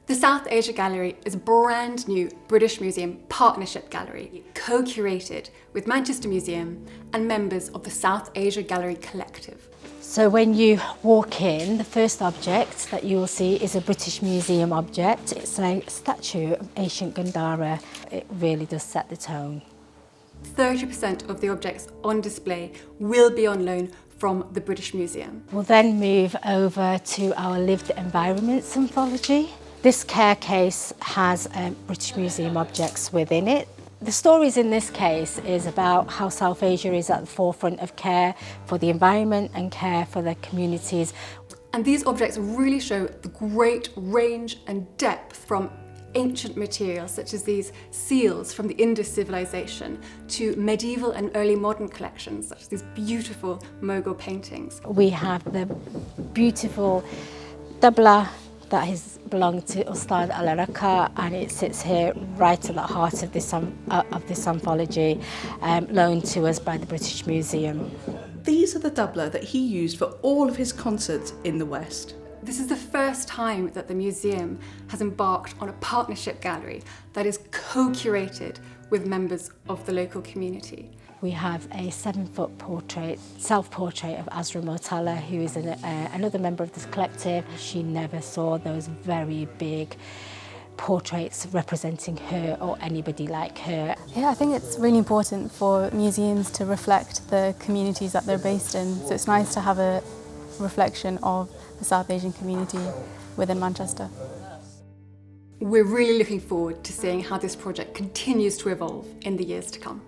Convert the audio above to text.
The South Asia Gallery is a brand new British Museum partnership gallery, co-curated with Manchester Museum and members of the South Asia Gallery Collective. So when you walk in, the first object that you will see is a British Museum object. It's a statue of ancient Gandhara. It really does set the tone. 30% of the objects on display will be on loan from the British Museum. We'll then move over to our lived environments anthology. This care case has British Museum objects within it. The stories in this case is about how South Asia is at the forefront of care for the environment and care for the communities. And these objects really show the great range and depth from ancient materials such as these seals from the Indus civilization to medieval and early modern collections such as these beautiful Mughal paintings. We have the beautiful tabla that has belonged to Ustad Al-Araka, and it sits here right at the heart of this anthology, loaned to us by the British Museum. These are the tabla that he used for all of his concerts in the West. This is the first time that the museum has embarked on a partnership gallery that is co-curated with members of the local community. We have a 7-foot portrait, self-portrait of Azra Motala, who is another member of this collective. She never saw those very big portraits representing her or anybody like her. Yeah, I think it's really important for museums to reflect the communities that they're based in. So it's nice to have a reflection of the South Asian community within Manchester. We're really looking forward to seeing how this project continues to evolve in the years to come.